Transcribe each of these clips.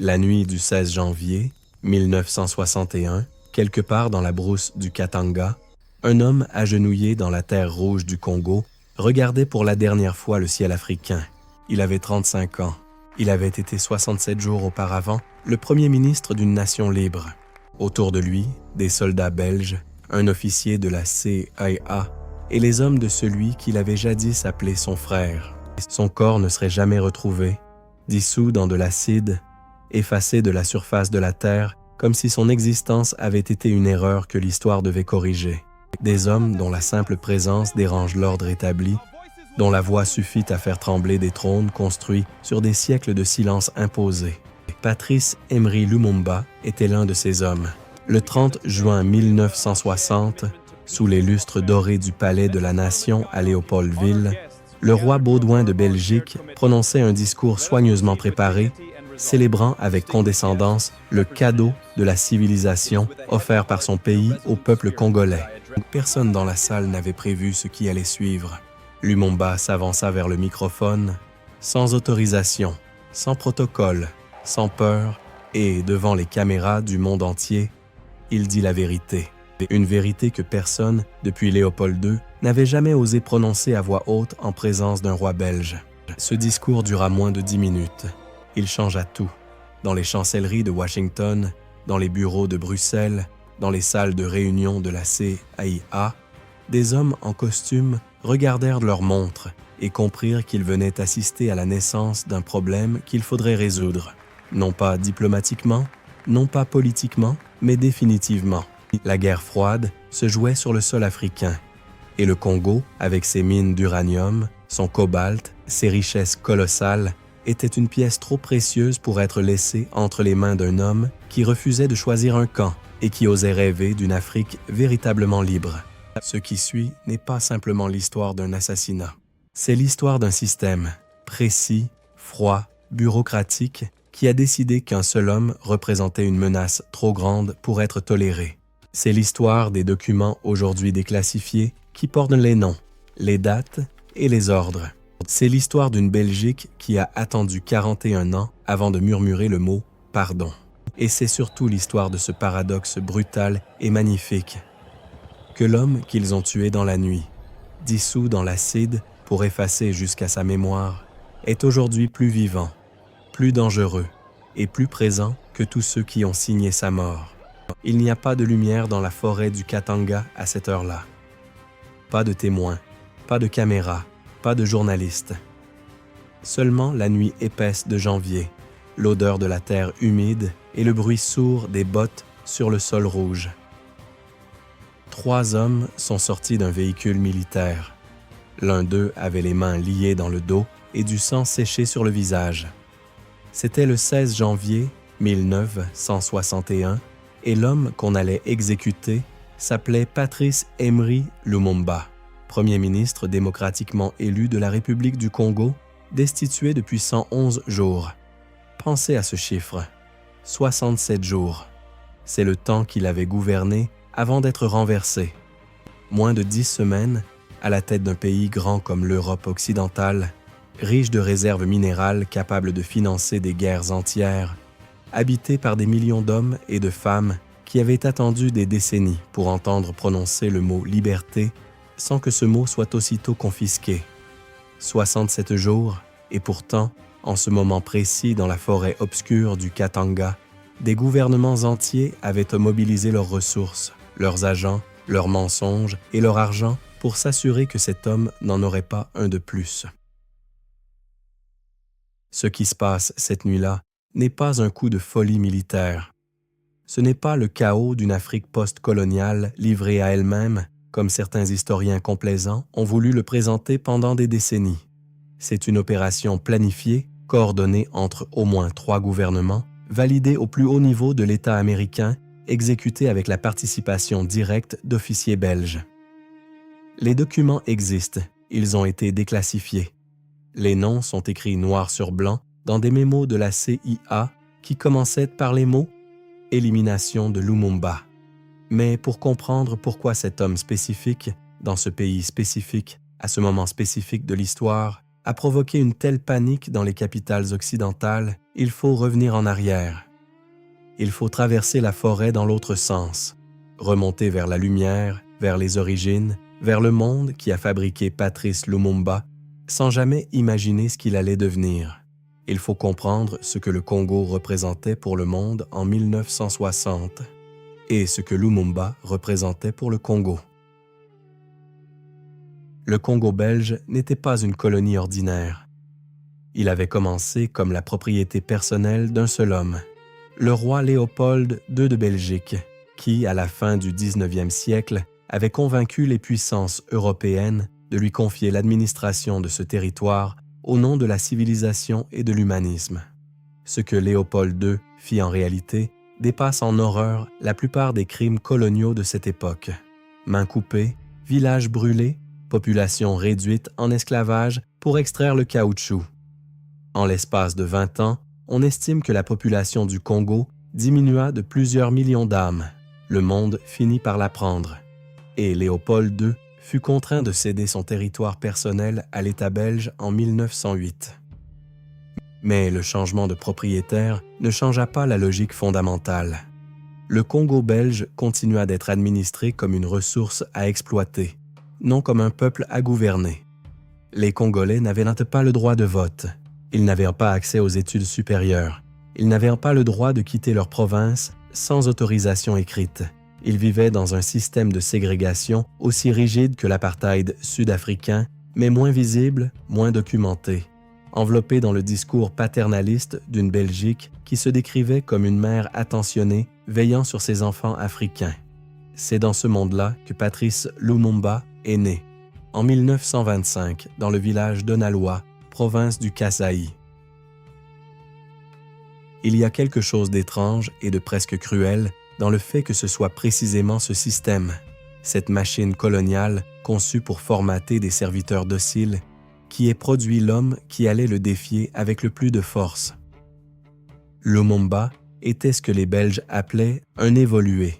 La nuit du 16 janvier 1961, quelque part dans la brousse du Katanga, un homme agenouillé dans la terre rouge du Congo regardait pour la dernière fois le ciel africain. Il avait 35 ans. Il avait été 67 jours auparavant le premier ministre d'une nation libre. Autour de lui, des soldats belges, un officier de la CIA et les hommes de celui qu'il avait jadis appelé son frère. Son corps ne serait jamais retrouvé, dissous dans de l'acide, effacé de la surface de la terre, comme si son existence avait été une erreur que l'histoire devait corriger. Des hommes dont la simple présence dérange l'ordre établi, dont la voix suffit à faire trembler des trônes construits sur des siècles de silence imposé. Patrice Emery Lumumba était l'un de ces hommes. Le 30 juin 1960, sous les lustres dorés du palais de la Nation à Léopoldville, le roi Baudouin de Belgique prononçait un discours soigneusement préparé, célébrant avec condescendance le cadeau de la civilisation offert par son pays au peuple congolais. Personne dans la salle n'avait prévu ce qui allait suivre. Lumumba s'avança vers le microphone, sans autorisation, sans protocole, sans peur, et devant les caméras du monde entier, il dit la vérité. Une vérité que personne, depuis Léopold II, n'avait jamais osé prononcer à voix haute en présence d'un roi belge. Ce discours dura moins de 10 minutes. Il changea tout. Dans les chancelleries de Washington, dans les bureaux de Bruxelles, dans les salles de réunion de la CIA, des hommes en costume regardèrent leurs montres et comprirent qu'ils venaient assister à la naissance d'un problème qu'il faudrait résoudre. Non pas diplomatiquement, non pas politiquement, mais définitivement. La guerre froide se jouait sur le sol africain, et le Congo, avec ses mines d'uranium, son cobalt, ses richesses colossales, était une pièce trop précieuse pour être laissée entre les mains d'un homme qui refusait de choisir un camp et qui osait rêver d'une Afrique véritablement libre. Ce qui suit n'est pas simplement l'histoire d'un assassinat. C'est l'histoire d'un système précis, froid, bureaucratique, qui a décidé qu'un seul homme représentait une menace trop grande pour être tolérée. C'est l'histoire des documents aujourd'hui déclassifiés qui portent les noms, les dates et les ordres. C'est l'histoire d'une Belgique qui a attendu 41 ans avant de murmurer le mot « pardon ». Et c'est surtout l'histoire de ce paradoxe brutal et magnifique, que l'homme qu'ils ont tué dans la nuit, dissous dans l'acide pour effacer jusqu'à sa mémoire, est aujourd'hui plus vivant, plus dangereux et plus présent que tous ceux qui ont signé sa mort. Il n'y a pas de lumière dans la forêt du Katanga à cette heure-là. Pas de témoins, pas de caméras, pas de journalistes. Seulement la nuit épaisse de janvier, l'odeur de la terre humide et le bruit sourd des bottes sur le sol rouge. 3 hommes sont sortis d'un véhicule militaire. L'un d'eux avait les mains liées dans le dos et du sang séché sur le visage. C'était le 16 janvier 1961 et l'homme qu'on allait exécuter s'appelait Patrice Emery Lumumba, Premier ministre démocratiquement élu de la République du Congo, destitué depuis 111 jours. Pensez à ce chiffre, 67 jours. C'est le temps qu'il avait gouverné avant d'être renversé. Moins de 10 semaines, à la tête d'un pays grand comme l'Europe occidentale, riche de réserves minérales capables de financer des guerres entières, habité par des millions d'hommes et de femmes qui avaient attendu des décennies pour entendre prononcer le mot « liberté » sans que ce mot soit aussitôt confisqué. 67 jours, et pourtant, en ce moment précis dans la forêt obscure du Katanga, des gouvernements entiers avaient mobilisé leurs ressources, leurs agents, leurs mensonges et leur argent pour s'assurer que cet homme n'en aurait pas un de plus. Ce qui se passe cette nuit-là n'est pas un coup de folie militaire. Ce n'est pas le chaos d'une Afrique post-coloniale livrée à elle-même, comme certains historiens complaisants ont voulu le présenter pendant des décennies. C'est une opération planifiée, coordonnée entre au moins 3 gouvernements, validée au plus haut niveau de l'État américain, exécutée avec la participation directe d'officiers belges. Les documents existent, ils ont été déclassifiés. Les noms sont écrits noir sur blanc dans des mémos de la CIA qui commençaient par les mots « Élimination de Lumumba ». Mais pour comprendre pourquoi cet homme spécifique, dans ce pays spécifique, à ce moment spécifique de l'histoire, a provoqué une telle panique dans les capitales occidentales, il faut revenir en arrière. Il faut traverser la forêt dans l'autre sens, remonter vers la lumière, vers les origines, vers le monde qui a fabriqué Patrice Lumumba, sans jamais imaginer ce qu'il allait devenir. Il faut comprendre ce que le Congo représentait pour le monde en 1960 et ce que Lumumba représentait pour le Congo. Le Congo belge n'était pas une colonie ordinaire. Il avait commencé comme la propriété personnelle d'un seul homme, le roi Léopold II de Belgique, qui, à la fin du 19e siècle, avait convaincu les puissances européennes de lui confier l'administration de ce territoire au nom de la civilisation et de l'humanisme. Ce que Léopold II fit en réalité dépasse en horreur la plupart des crimes coloniaux de cette époque. Mains coupées, villages brûlés, population réduite en esclavage pour extraire le caoutchouc. En l'espace de 20 ans, on estime que la population du Congo diminua de plusieurs millions d'âmes. Le monde finit par l'apprendre. Et Léopold II fut contraint de céder son territoire personnel à l'État belge en 1908. Mais le changement de propriétaire ne changea pas la logique fondamentale. Le Congo belge continua d'être administré comme une ressource à exploiter, non comme un peuple à gouverner. Les Congolais n'avaient pas le droit de vote. Ils n'avaient pas accès aux études supérieures. Ils n'avaient pas le droit de quitter leur province sans autorisation écrite. Ils vivaient dans un système de ségrégation aussi rigide que l'apartheid sud-africain, mais moins visible, moins documenté, enveloppé dans le discours paternaliste d'une Belgique qui se décrivait comme une mère attentionnée veillant sur ses enfants africains. C'est dans ce monde-là que Patrice Lumumba est né, en 1925, dans le village d'Onaloa, province du Kasaï. Il y a quelque chose d'étrange et de presque cruel dans le fait que ce soit précisément ce système, cette machine coloniale conçue pour formater des serviteurs dociles, qui ait produit l'homme qui allait le défier avec le plus de force. Lumumba était ce que les Belges appelaient un évolué,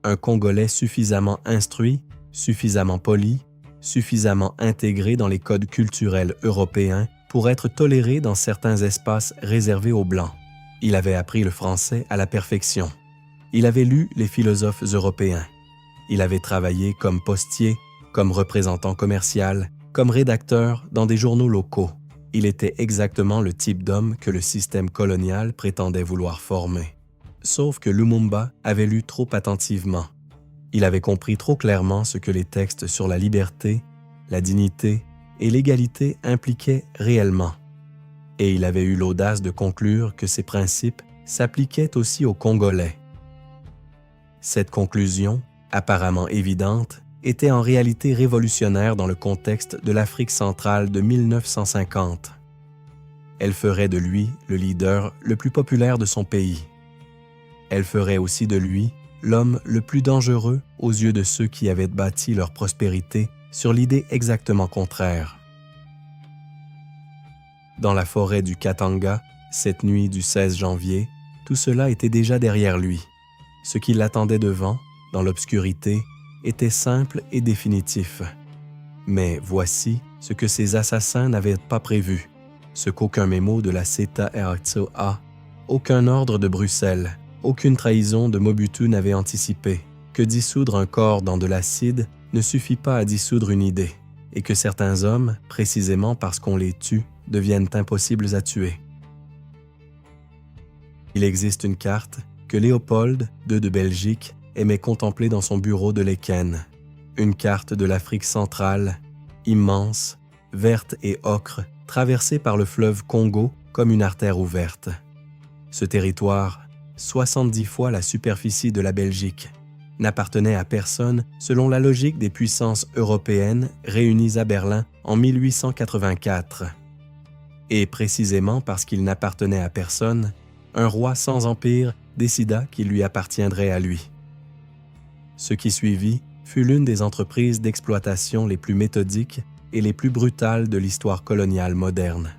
un Congolais suffisamment instruit, suffisamment poli, suffisamment intégré dans les codes culturels européens pour être toléré dans certains espaces réservés aux Blancs. Il avait appris le français à la perfection. Il avait lu les philosophes européens. Il avait travaillé comme postier, comme représentant commercial, comme rédacteur dans des journaux locaux. Il était exactement le type d'homme que le système colonial prétendait vouloir former. Sauf que Lumumba avait lu trop attentivement. Il avait compris trop clairement ce que les textes sur la liberté, la dignité et l'égalité impliquaient réellement. Et il avait eu l'audace de conclure que ces principes s'appliquaient aussi aux Congolais. Cette conclusion, apparemment évidente, était en réalité révolutionnaire dans le contexte de l'Afrique centrale de 1950. Elle ferait de lui le leader le plus populaire de son pays. Elle ferait aussi de lui l'homme le plus dangereux aux yeux de ceux qui avaient bâti leur prospérité sur l'idée exactement contraire. Dans la forêt du Katanga, cette nuit du 16 janvier, tout cela était déjà derrière lui. Ce qui l'attendait devant, dans l'obscurité, était simple et définitif. Mais voici ce que ces assassins n'avaient pas prévu, ce qu'aucun mémo de la CETA-RCA, aucun ordre de Bruxelles, aucune trahison de Mobutu n'avait anticipé, que dissoudre un corps dans de l'acide ne suffit pas à dissoudre une idée, et que certains hommes, précisément parce qu'on les tue, deviennent impossibles à tuer. Il existe une carte que Léopold II de Belgique aimait contempler dans son bureau de Laeken, une carte de l'Afrique centrale, immense, verte et ocre, traversée par le fleuve Congo comme une artère ouverte. Ce territoire, 70 fois la superficie de la Belgique, n'appartenait à personne selon la logique des puissances européennes réunies à Berlin en 1884. Et précisément parce qu'il n'appartenait à personne, un roi sans empire décida qu'il lui appartiendrait à lui. Ce qui suivit fut l'une des entreprises d'exploitation les plus méthodiques et les plus brutales de l'histoire coloniale moderne.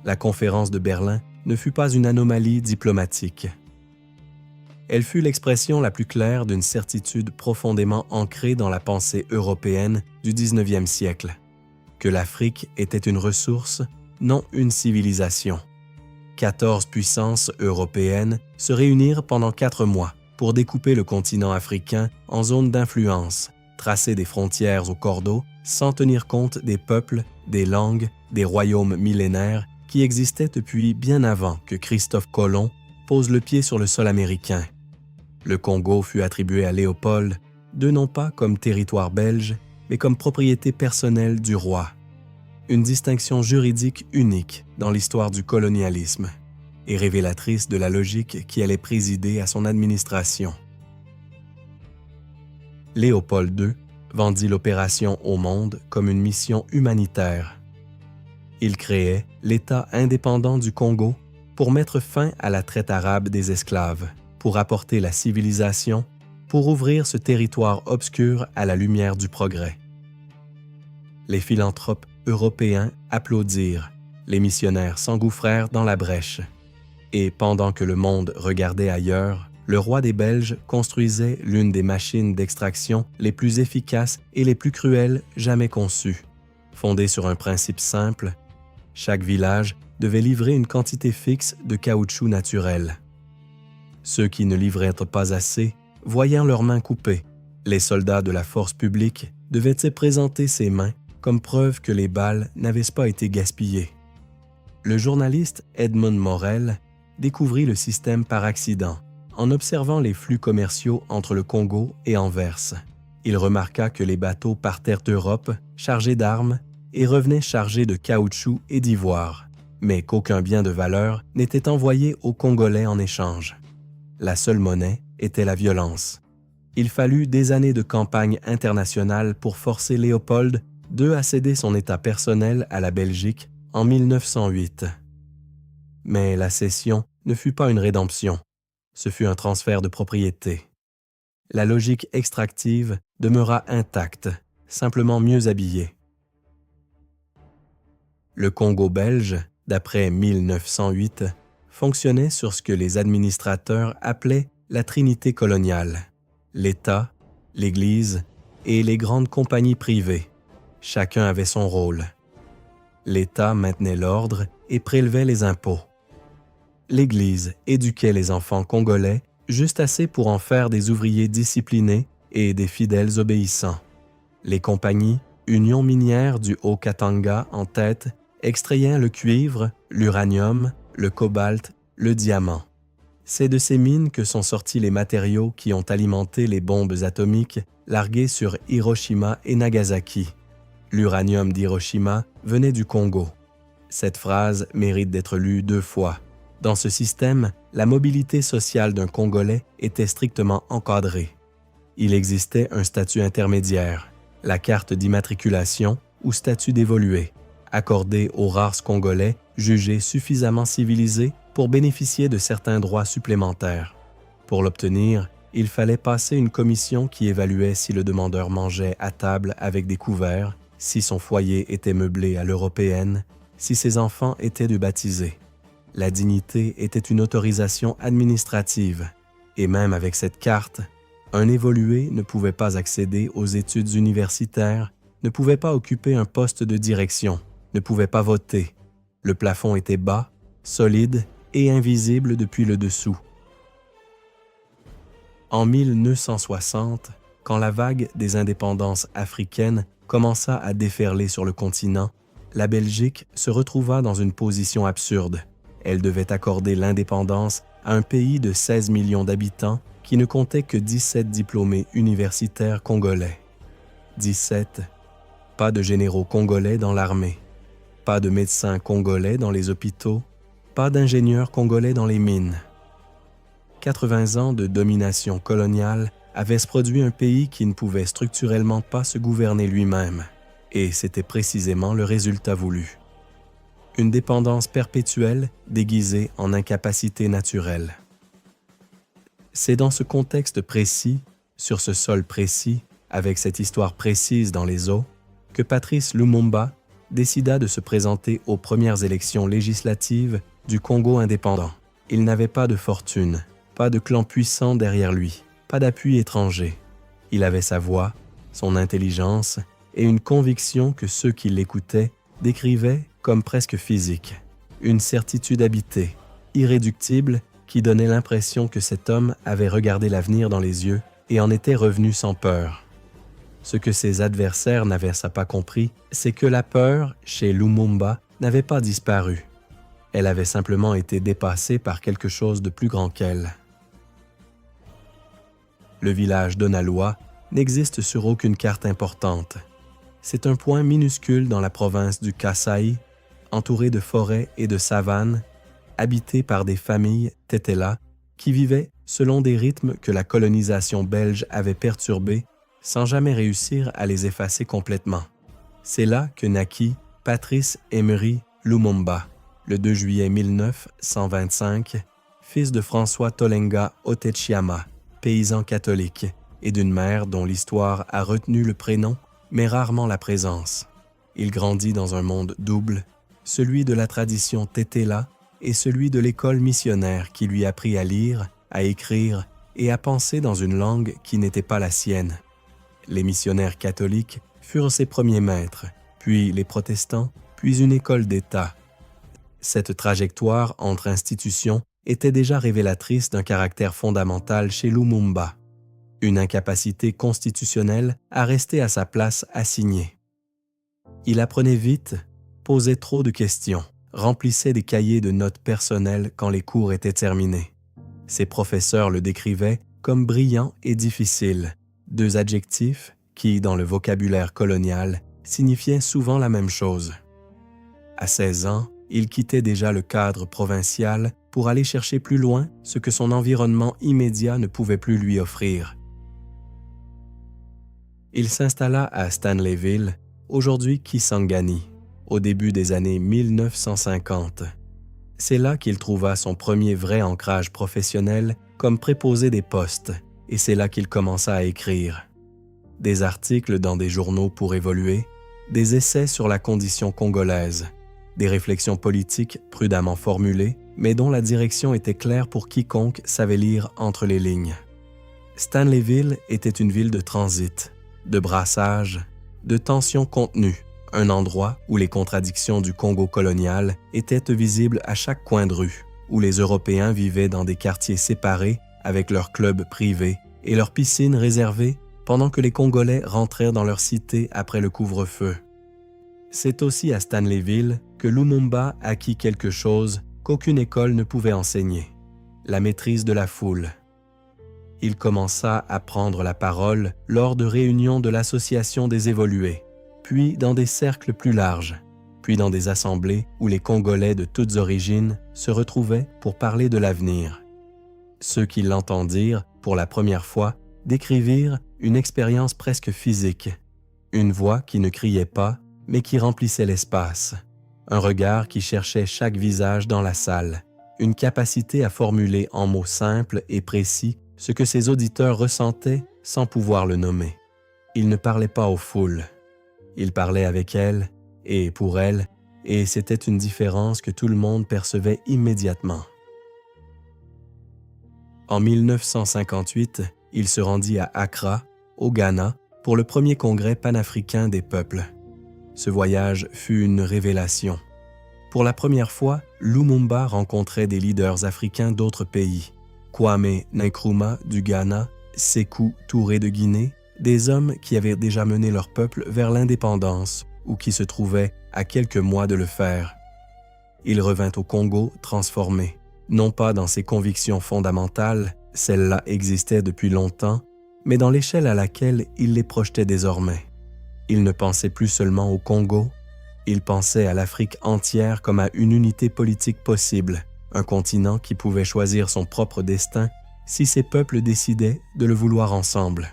La conférence de Berlin ne fut pas une anomalie diplomatique. Elle fut l'expression la plus claire d'une certitude profondément ancrée dans la pensée européenne du 19e siècle, que l'Afrique était une ressource, non une civilisation. 14 puissances européennes se réunirent pendant 4 mois pour découper le continent africain en zones d'influence, tracer des frontières au cordeau sans tenir compte des peuples, des langues, des royaumes millénaires qui existaient depuis bien avant que Christophe Colomb pose le pied sur le sol américain. Le Congo fut attribué à Léopold, non pas comme territoire belge, mais comme propriété personnelle du roi. Une distinction juridique unique dans l'histoire du colonialisme et révélatrice de la logique qui allait présider à son administration. Léopold II vendit l'opération au monde comme une mission humanitaire. Il créait l'État indépendant du Congo pour mettre fin à la traite arabe des esclaves, pour apporter la civilisation, pour ouvrir ce territoire obscur à la lumière du progrès. Les philanthropes européens applaudirent, les missionnaires s'engouffrèrent dans la brèche. Et pendant que le monde regardait ailleurs, le roi des Belges construisait l'une des machines d'extraction les plus efficaces et les plus cruelles jamais conçues. Fondée sur un principe simple, chaque village devait livrer une quantité fixe de caoutchouc naturel. Ceux qui ne livraient pas assez, voyant leurs mains coupées, les soldats de la force publique devaient présenter ces mains comme preuve que les balles n'avaient pas été gaspillées. Le journaliste Edmond Morel découvrit le système par accident en observant les flux commerciaux entre le Congo et Anvers. Il remarqua que les bateaux partèrent d'Europe chargés d'armes et revenaient chargés de caoutchouc et d'ivoire, mais qu'aucun bien de valeur n'était envoyé aux Congolais en échange. La seule monnaie était la violence. Il fallut des années de campagne internationale pour forcer Léopold II à céder son État personnel à la Belgique en 1908. Mais la cession ne fut pas une rédemption, ce fut un transfert de propriété. La logique extractive demeura intacte, simplement mieux habillée. Le Congo belge, d'après 1908, fonctionnait sur ce que les administrateurs appelaient la trinité coloniale, l'État, l'Église et les grandes compagnies privées. Chacun avait son rôle. L'État maintenait l'ordre et prélevait les impôts. L'Église éduquait les enfants congolais juste assez pour en faire des ouvriers disciplinés et des fidèles obéissants. Les compagnies, Union minière du Haut-Katanga en tête, extrayaient le cuivre, l'uranium, le cobalt, le diamant. C'est de ces mines que sont sortis les matériaux qui ont alimenté les bombes atomiques larguées sur Hiroshima et Nagasaki. L'uranium d'Hiroshima venait du Congo. Cette phrase mérite d'être lue 2 fois. Dans ce système, la mobilité sociale d'un Congolais était strictement encadrée. Il existait un statut intermédiaire, la carte d'immatriculation ou statut d'évolué, accordé aux rares Congolais jugés suffisamment civilisés pour bénéficier de certains droits supplémentaires. Pour l'obtenir, il fallait passer une commission qui évaluait si le demandeur mangeait à table avec des couverts, si son foyer était meublé à l'européenne, si ses enfants étaient de baptisés. La dignité était une autorisation administrative, et même avec cette carte, un évolué ne pouvait pas accéder aux études universitaires, ne pouvait pas occuper un poste de direction, ne pouvait pas voter. Le plafond était bas, solide et invisible depuis le dessous. En 1960, quand la vague des indépendances africaines commença à déferler sur le continent, la Belgique se retrouva dans une position absurde. Elle devait accorder l'indépendance à un pays de 16 millions d'habitants qui ne comptait que 17 diplômés universitaires congolais. 17. Pas de généraux congolais dans l'armée, pas de médecins congolais dans les hôpitaux, pas d'ingénieurs congolais dans les mines. 80 ans de domination coloniale avaient produit un pays qui ne pouvait structurellement pas se gouverner lui-même, et c'était précisément le résultat voulu. Une dépendance perpétuelle déguisée en incapacité naturelle. C'est dans ce contexte précis, sur ce sol précis, avec cette histoire précise dans les os, que Patrice Lumumba décida de se présenter aux premières élections législatives du Congo indépendant. Il n'avait pas de fortune, pas de clan puissant derrière lui, pas d'appui étranger. Il avait sa voix, son intelligence et une conviction que ceux qui l'écoutaient décrivaient comme presque physique. Une certitude habitée, irréductible qui donnait l'impression que cet homme avait regardé l'avenir dans les yeux et en était revenu sans peur. Ce que ses adversaires n'avaient pas compris, c'est que la peur, chez Lumumba, n'avait pas disparu. Elle avait simplement été dépassée par quelque chose de plus grand qu'elle. Le village d'Onaloa n'existe sur aucune carte importante. C'est un point minuscule dans la province du Kasaï, entouré de forêts et de savanes, habité par des familles Tetela qui vivaient selon des rythmes que la colonisation belge avait perturbés sans jamais réussir à les effacer complètement. C'est là que naquit Patrice Emery Lumumba, le 2 juillet 1925, fils de François Tolenga Otechiama, paysan catholique, et d'une mère dont l'histoire a retenu le prénom, mais rarement la présence. Il grandit dans un monde double, celui de la tradition Tetela et celui de l'école missionnaire qui lui apprit à lire, à écrire et à penser dans une langue qui n'était pas la sienne. Les missionnaires catholiques furent ses premiers maîtres, puis les protestants, puis une école d'État. Cette trajectoire entre institutions était déjà révélatrice d'un caractère fondamental chez Lumumba, une incapacité constitutionnelle à rester à sa place assignée. Il apprenait vite, posait trop de questions, remplissait des cahiers de notes personnelles quand les cours étaient terminés. Ses professeurs le décrivaient comme brillant et difficile, deux adjectifs qui, dans le vocabulaire colonial, signifiaient souvent la même chose. À 16 ans, il quittait déjà le cadre provincial pour aller chercher plus loin ce que son environnement immédiat ne pouvait plus lui offrir. Il s'installa à Stanleyville, aujourd'hui Kisangani, au début des années 1950. C'est là qu'il trouva son premier vrai ancrage professionnel comme préposé des postes, et c'est là qu'il commença à écrire. Des articles dans des journaux pour évoluer, des essais sur la condition congolaise, des réflexions politiques prudemment formulées, mais dont la direction était claire pour quiconque savait lire entre les lignes. Stanleyville était une ville de transit, de brassage, de tensions contenues, un endroit où les contradictions du Congo colonial étaient visibles à chaque coin de rue, où les Européens vivaient dans des quartiers séparés avec leurs clubs privés et leurs piscines réservées pendant que les Congolais rentrèrent dans leur cité après le couvre-feu. C'est aussi à Stanleyville que Lumumba acquit quelque chose qu'aucune école ne pouvait enseigner, la maîtrise de la foule. Il commença à prendre la parole lors de réunions de l'Association des évolués, puis dans des cercles plus larges, puis dans des assemblées où les Congolais de toutes origines se retrouvaient pour parler de l'avenir. Ceux qui l'entendirent, pour la première fois, décrivirent une expérience presque physique, une voix qui ne criait pas, mais qui remplissait l'espace, un regard qui cherchait chaque visage dans la salle, une capacité à formuler en mots simples et précis ce que ses auditeurs ressentaient sans pouvoir le nommer. Il ne parlait pas aux foules. Il parlait avec elles et pour elles, et c'était une différence que tout le monde percevait immédiatement. En 1958, il se rendit à Accra, au Ghana, pour le premier congrès panafricain des peuples. Ce voyage fut une révélation. Pour la première fois, Lumumba rencontrait des leaders africains d'autres pays. Kwame Nkrumah du Ghana, Sékou Touré de Guinée, des hommes qui avaient déjà mené leur peuple vers l'indépendance ou qui se trouvaient à quelques mois de le faire. Il revint au Congo transformé, non pas dans ses convictions fondamentales, celles-là existaient depuis longtemps, mais dans l'échelle à laquelle il les projetait désormais. Il ne pensait plus seulement au Congo, il pensait à l'Afrique entière comme à une unité politique possible, un continent qui pouvait choisir son propre destin si ses peuples décidaient de le vouloir ensemble.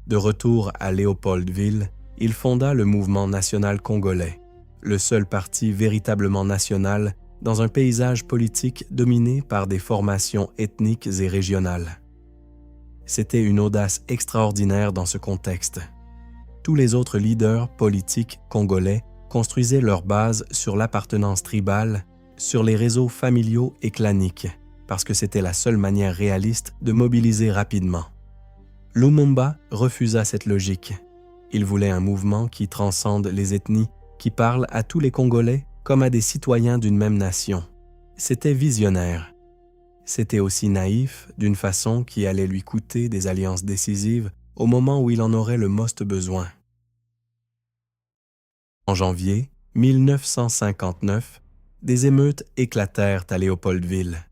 De retour à Léopoldville, il fonda le Mouvement national congolais, le seul parti véritablement national dans un paysage politique dominé par des formations ethniques et régionales. C'était une audace extraordinaire dans ce contexte. Tous les autres leaders politiques congolais construisaient leur base sur l'appartenance tribale, sur les réseaux familiaux et claniques, parce que c'était la seule manière réaliste de mobiliser rapidement. Lumumba refusa cette logique. Il voulait un mouvement qui transcende les ethnies, qui parle à tous les Congolais comme à des citoyens d'une même nation. C'était visionnaire. C'était aussi naïf d'une façon qui allait lui coûter des alliances décisives au moment où il en aurait le most besoin. En janvier 1959, des émeutes éclatèrent à Léopoldville.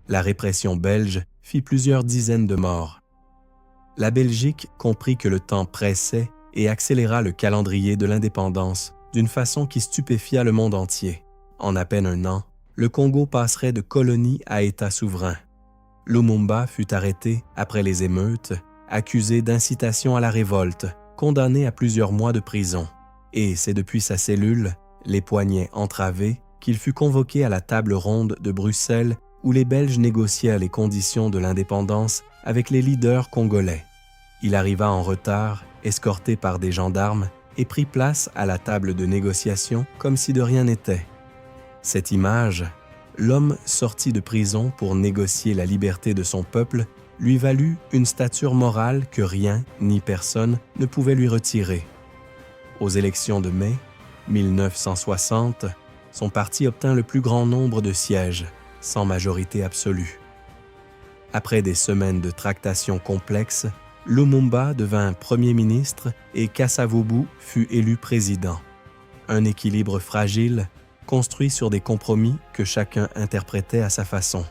La répression belge fit plusieurs dizaines de morts. La Belgique comprit que le temps pressait et accéléra le calendrier de l'indépendance d'une façon qui stupéfia le monde entier. En à peine un an, le Congo passerait de colonie à État souverain. Lumumba fut arrêté après les émeutes, accusé d'incitation à la révolte, condamné à plusieurs mois de prison. Et c'est depuis sa cellule, les poignets entravés, qu'il fut convoqué à la table ronde de Bruxelles où les Belges négocièrent les conditions de l'indépendance avec les leaders congolais. Il arriva en retard, escorté par des gendarmes, et prit place à la table de négociation comme si de rien n'était. Cette image, l'homme sorti de prison pour négocier la liberté de son peuple, lui valut une stature morale que rien ni personne ne pouvait lui retirer. Aux élections de mai 1960, son parti obtint le plus grand nombre de sièges, sans majorité absolue. Après des semaines de tractations complexes, Lumumba devint Premier ministre et Kasavubu fut élu président. Un équilibre fragile, construit sur des compromis que chacun interprétait à sa façon.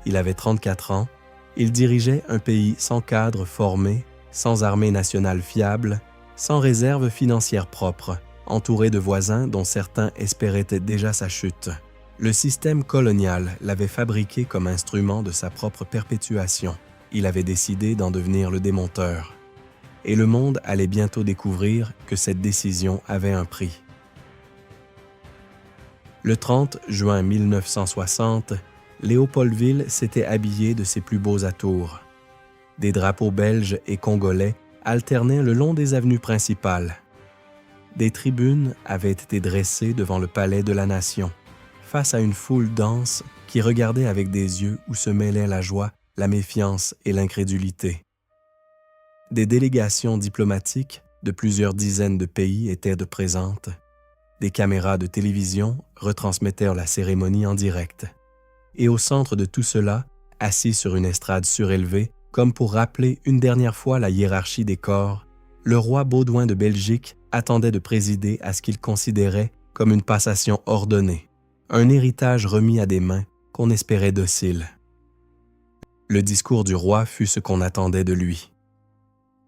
Il avait 34 ans, il dirigeait un pays sans cadre formé, sans armée nationale fiable, sans réserve financière propre, entouré de voisins dont certains espéraient déjà sa chute. Le système colonial l'avait fabriqué comme instrument de sa propre perpétuation. Il avait décidé d'en devenir le démonteur. Et le monde allait bientôt découvrir que cette décision avait un prix. Le 30 juin 1960, Léopoldville s'était habillé de ses plus beaux atours. Des drapeaux belges et congolais alternaient le long des avenues principales. Des tribunes avaient été dressées devant le palais de la Nation, face à une foule dense qui regardait avec des yeux où se mêlaient la joie, la méfiance et l'incrédulité. Des délégations diplomatiques de plusieurs dizaines de pays étaient de présentes. Des caméras de télévision retransmettèrent la cérémonie en direct. Et au centre de tout cela, assis sur une estrade surélevée, comme pour rappeler une dernière fois la hiérarchie des corps, le roi Baudouin de Belgique attendait de présider à ce qu'il considérait comme une passation ordonnée, un héritage remis à des mains qu'on espérait dociles. Le discours du roi fut ce qu'on attendait de lui.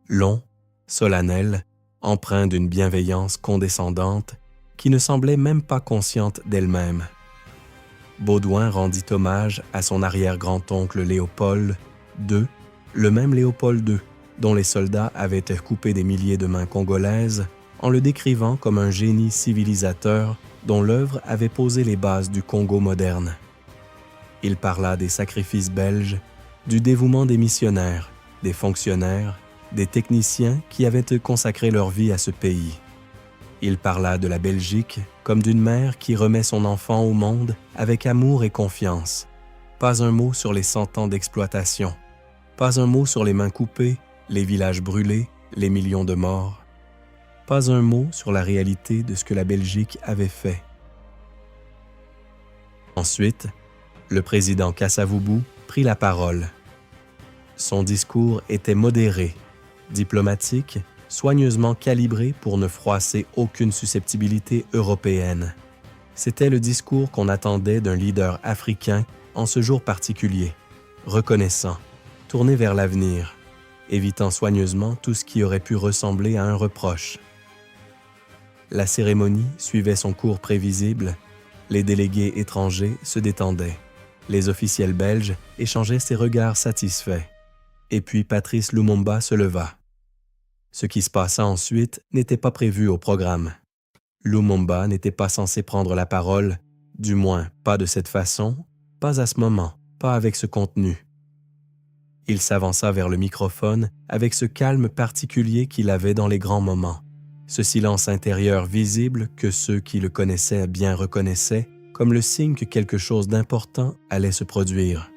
Long, solennel, empreint d'une bienveillance condescendante qui ne semblait même pas consciente d'elle-même. Baudouin rendit hommage à son arrière-grand-oncle Léopold II, le même Léopold II, dont les soldats avaient coupé des milliers de mains congolaises, en le décrivant comme un génie civilisateur dont l'œuvre avait posé les bases du Congo moderne. Il parla des sacrifices belges, du dévouement des missionnaires, des fonctionnaires, des techniciens qui avaient consacré leur vie à ce pays. Il parla de la Belgique comme d'une mère qui remet son enfant au monde avec amour et confiance. Pas un mot sur les 100 ans d'exploitation. Pas un mot sur les mains coupées, les villages brûlés, les millions de morts. Pas un mot sur la réalité de ce que la Belgique avait fait. Ensuite, le président Kasavubu prit la parole. Son discours était modéré, diplomatique, soigneusement calibré pour ne froisser aucune susceptibilité européenne. C'était le discours qu'on attendait d'un leader africain en ce jour particulier, reconnaissant, tourné vers l'avenir, évitant soigneusement tout ce qui aurait pu ressembler à un reproche. La cérémonie suivait son cours prévisible, les délégués étrangers se détendaient, les officiels belges échangeaient ses regards satisfaits, et puis Patrice Lumumba se leva. Ce qui se passa ensuite n'était pas prévu au programme. Lumumba n'était pas censé prendre la parole, du moins pas de cette façon, pas à ce moment, pas avec ce contenu. Il s'avança vers le microphone avec ce calme particulier qu'il avait dans les grands moments, ce silence intérieur visible que ceux qui le connaissaient bien reconnaissaient comme le signe que quelque chose d'important allait se produire.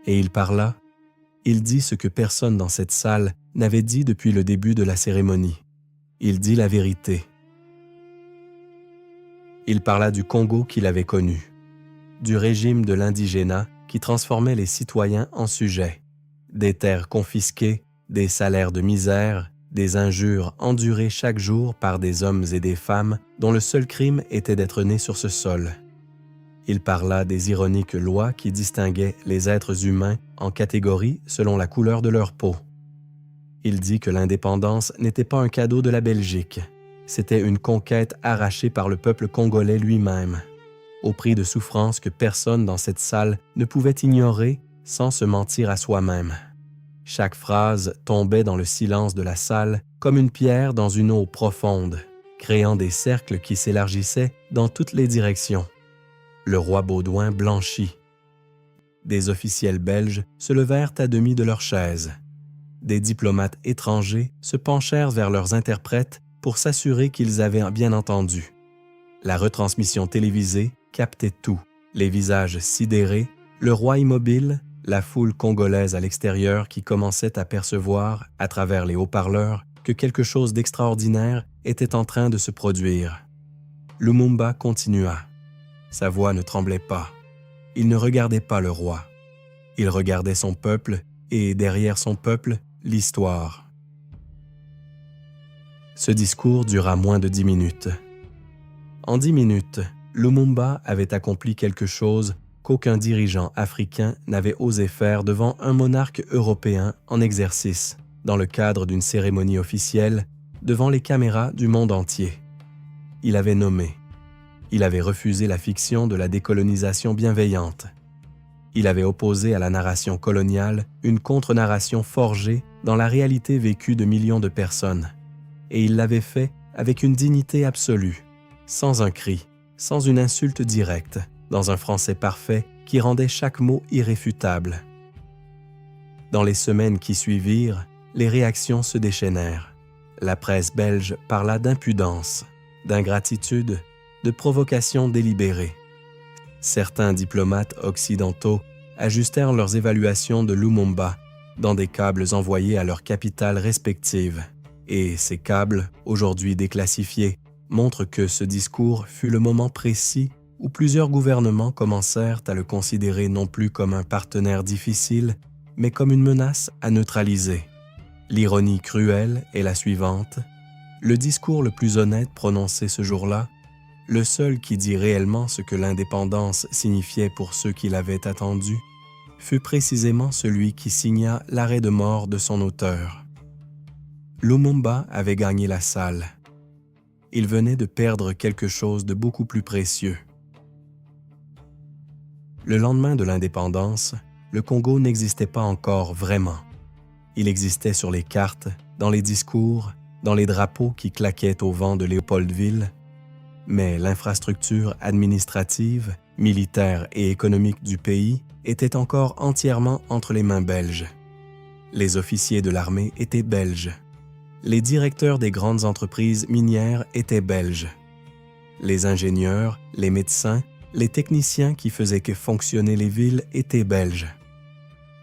Et il parla. Il dit ce que personne dans cette salle n'avait dit depuis le début de la cérémonie. Il dit la vérité. Il parla du Congo qu'il avait connu, du régime de l'indigénat qui transformait les citoyens en sujets. Des terres confisquées, des salaires de misère, des injures endurées chaque jour par des hommes et des femmes dont le seul crime était d'être nés sur ce sol. Il parla des ironiques lois qui distinguaient les êtres humains en catégories selon la couleur de leur peau. Il dit que l'indépendance n'était pas un cadeau de la Belgique, c'était une conquête arrachée par le peuple congolais lui-même, au prix de souffrances que personne dans cette salle ne pouvait ignorer sans se mentir à soi-même. Chaque phrase tombait dans le silence de la salle comme une pierre dans une eau profonde, créant des cercles qui s'élargissaient dans toutes les directions. Le roi Baudouin blanchit. Des officiels belges se levèrent à demi de leurs chaises. Des diplomates étrangers se penchèrent vers leurs interprètes pour s'assurer qu'ils avaient bien entendu. La retransmission télévisée captait tout, les visages sidérés, le roi immobile, la foule congolaise à l'extérieur qui commençait à percevoir, à travers les haut-parleurs, que quelque chose d'extraordinaire était en train de se produire. Lumumba continua. Sa voix ne tremblait pas. Il ne regardait pas le roi. Il regardait son peuple et, derrière son peuple, l'histoire. Ce discours dura moins de 10 minutes. En 10 minutes, Lumumba avait accompli quelque chose qu'aucun dirigeant africain n'avait osé faire devant un monarque européen en exercice, dans le cadre d'une cérémonie officielle, devant les caméras du monde entier. Il avait nommé. Il avait refusé la fiction de la décolonisation bienveillante. Il avait opposé à la narration coloniale une contre-narration forgée dans la réalité vécue de millions de personnes. Et il l'avait fait avec une dignité absolue, sans un cri, sans une insulte directe, dans un français parfait qui rendait chaque mot irréfutable. Dans les semaines qui suivirent, les réactions se déchaînèrent. La presse belge parla d'impudence, d'ingratitude, de provocation délibérée. Certains diplomates occidentaux ajustèrent leurs évaluations de Lumumba dans des câbles envoyés à leurs capitales respectives. Et ces câbles, aujourd'hui déclassifiés, montrent que ce discours fut le moment précis où plusieurs gouvernements commencèrent à le considérer non plus comme un partenaire difficile, mais comme une menace à neutraliser. L'ironie cruelle est la suivante. Le discours le plus honnête prononcé ce jour-là, le seul qui dit réellement ce que l'indépendance signifiait pour ceux qui l'avaient attendu, fut précisément celui qui signa l'arrêt de mort de son auteur. Lumumba avait gagné la salle. Il venait de perdre quelque chose de beaucoup plus précieux. Le lendemain de l'indépendance, le Congo n'existait pas encore vraiment. Il existait sur les cartes, dans les discours, dans les drapeaux qui claquaient au vent de Léopoldville, mais l'infrastructure administrative, militaire et économique du pays était encore entièrement entre les mains belges. Les officiers de l'armée étaient belges. Les directeurs des grandes entreprises minières étaient belges. Les ingénieurs, les médecins, les techniciens qui faisaient que fonctionner les villes étaient belges.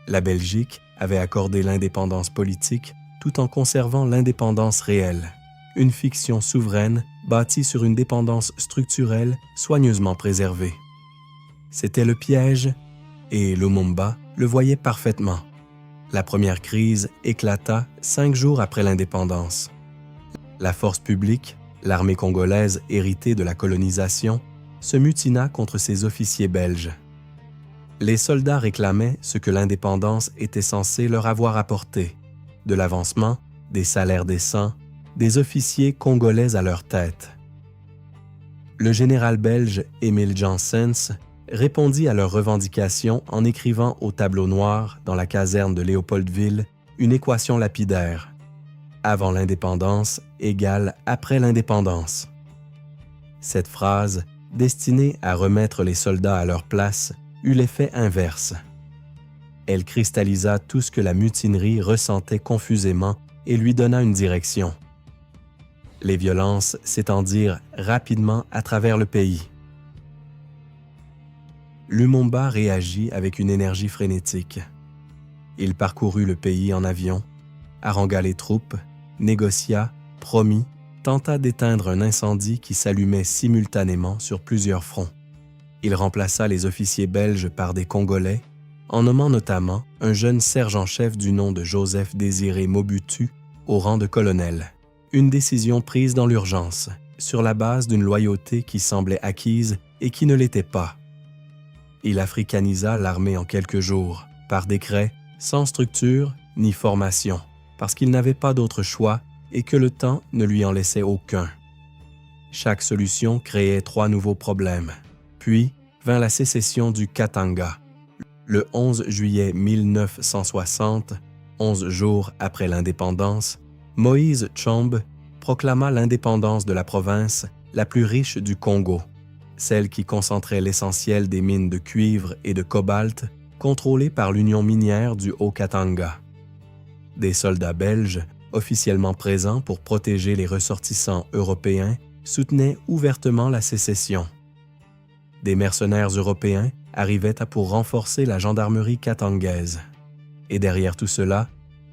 La Belgique avait accordé l'indépendance politique tout en conservant l'indépendance réelle, une fiction souveraine bâtie sur une dépendance structurelle soigneusement préservée. C'était le piège, et Lumumba le voyait parfaitement. La première crise éclata 5 jours après l'indépendance. La force publique, l'armée congolaise héritée de la colonisation, se mutina contre ses officiers belges. Les soldats réclamaient ce que l'indépendance était censée leur avoir apporté, de l'avancement, des salaires décents, des officiers congolais à leur tête. Le général belge Émile Janssens répondit à leurs revendications en écrivant au tableau noir, dans la caserne de Léopoldville, une équation lapidaire. Avant l'indépendance égale après l'indépendance. Cette phrase, destinée à remettre les soldats à leur place, eut l'effet inverse. Elle cristallisa tout ce que la mutinerie ressentait confusément et lui donna une direction. Les violences s'étendirent rapidement à travers le pays. Lumumba réagit avec une énergie frénétique. Il parcourut le pays en avion, harangua les troupes, négocia, promit, tenta d'éteindre un incendie qui s'allumait simultanément sur plusieurs fronts. Il remplaça les officiers belges par des Congolais, en nommant notamment un jeune sergent-chef du nom de Joseph-Désiré Mobutu au rang de colonel. Une décision prise dans l'urgence, sur la base d'une loyauté qui semblait acquise et qui ne l'était pas. Il africanisa l'armée en quelques jours, par décret, sans structure ni formation, parce qu'il n'avait pas d'autre choix et que le temps ne lui en laissait aucun. Chaque solution créait 3 nouveaux problèmes. Puis vint la sécession du Katanga. Le 11 juillet 1960, 11 jours après l'indépendance, Moïse Tshombe proclama l'indépendance de la province la plus riche du Congo, celle qui concentrait l'essentiel des mines de cuivre et de cobalt contrôlées par l'Union minière du Haut-Katanga. Des soldats belges, officiellement présents pour protéger les ressortissants européens, soutenaient ouvertement la sécession. Des mercenaires européens arrivaient pour renforcer la gendarmerie katangaise. Et derrière tout cela,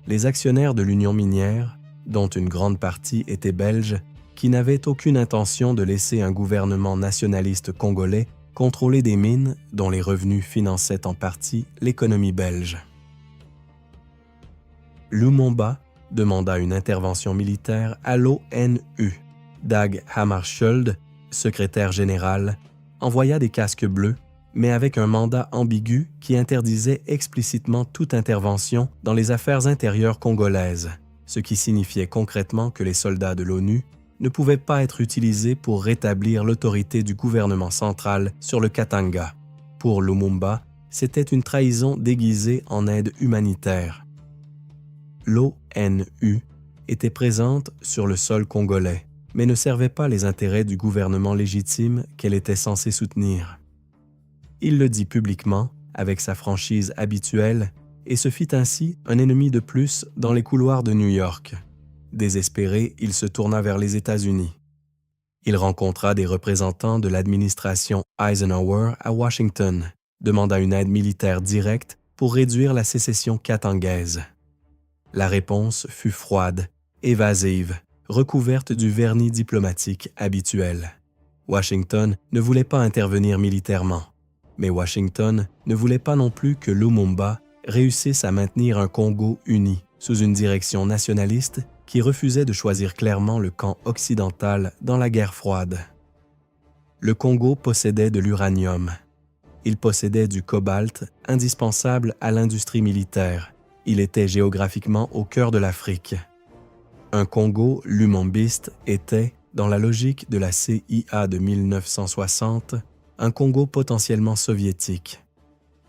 les actionnaires de l'Union minière, dont une grande partie était belge, qui n'avaient aucune intention de laisser un gouvernement nationaliste congolais contrôler des mines dont les revenus finançaient en partie l'économie belge. Lumumba demanda une intervention militaire à l'ONU. Dag Hammarskjöld, secrétaire général, envoya des casques bleus, mais avec un mandat ambigu qui interdisait explicitement toute intervention dans les affaires intérieures congolaises, ce qui signifiait concrètement que les soldats de l'ONU ne pouvaient pas être utilisés pour rétablir l'autorité du gouvernement central sur le Katanga. Pour Lumumba, c'était une trahison déguisée en aide humanitaire. L'ONU était présente sur le sol congolais, mais ne servait pas les intérêts du gouvernement légitime qu'elle était censée soutenir. Il le dit publiquement, avec sa franchise habituelle, et se fit ainsi un ennemi de plus dans les couloirs de New York. Désespéré, il se tourna vers les États-Unis. Il rencontra des représentants de l'administration Eisenhower à Washington, demanda une aide militaire directe pour réduire la sécession katangaise. La réponse fut froide, évasive, recouverte du vernis diplomatique habituel. Washington ne voulait pas intervenir militairement, mais Washington ne voulait pas non plus que Lumumba réussisse à maintenir un Congo uni sous une direction nationaliste qui refusait de choisir clairement le camp occidental dans la guerre froide. Le Congo possédait de l'uranium. Il possédait du cobalt indispensable à l'industrie militaire. Il était géographiquement au cœur de l'Afrique. Un Congo lumumbiste était, dans la logique de la CIA de 1960, un Congo potentiellement soviétique.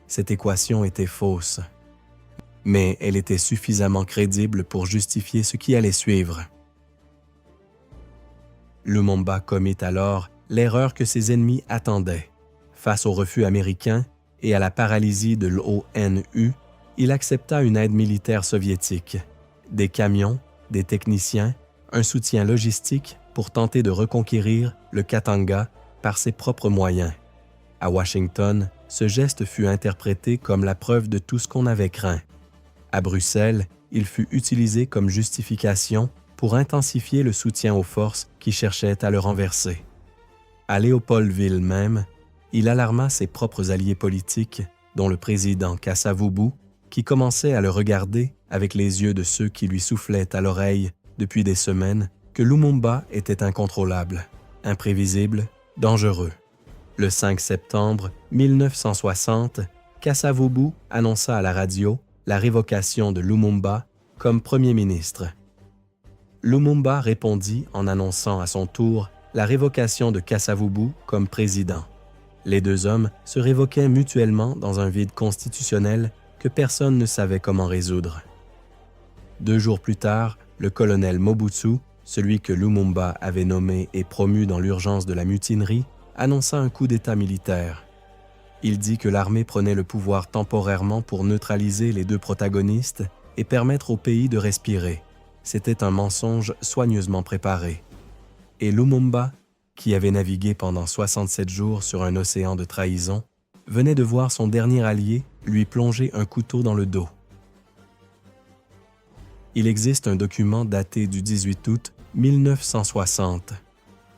Cette équation était fausse, mais elle était suffisamment crédible pour justifier ce qui allait suivre. Lumumba commit alors l'erreur que ses ennemis attendaient. Face au refus américain et à la paralysie de l'ONU, il accepta une aide militaire soviétique, des camions, des techniciens, un soutien logistique pour tenter de reconquérir le Katanga par ses propres moyens. À Washington, ce geste fut interprété comme la preuve de tout ce qu'on avait craint. À Bruxelles, il fut utilisé comme justification pour intensifier le soutien aux forces qui cherchaient à le renverser. À Léopoldville même, il alarma ses propres alliés politiques, dont le président Kasavubu, qui commençait à le regarder avec les yeux de ceux qui lui soufflaient à l'oreille depuis des semaines que Lumumba était incontrôlable, imprévisible, dangereux. Le 5 septembre 1960, Kasavubu annonça à la radio la révocation de Lumumba comme Premier ministre. Lumumba répondit en annonçant à son tour la révocation de Kasavubu comme président. Les deux hommes se révoquaient mutuellement dans un vide constitutionnel que personne ne savait comment résoudre. 2 jours plus tard, le colonel Mobutu, celui que Lumumba avait nommé et promu dans l'urgence de la mutinerie, annonça un coup d'État militaire. Il dit que l'armée prenait le pouvoir temporairement pour neutraliser les 2 protagonistes et permettre au pays de respirer. C'était un mensonge soigneusement préparé. Et Lumumba, qui avait navigué pendant 67 jours sur un océan de trahison, venait de voir son dernier allié lui plonger un couteau dans le dos. Il existe un document daté du 18 août 1960.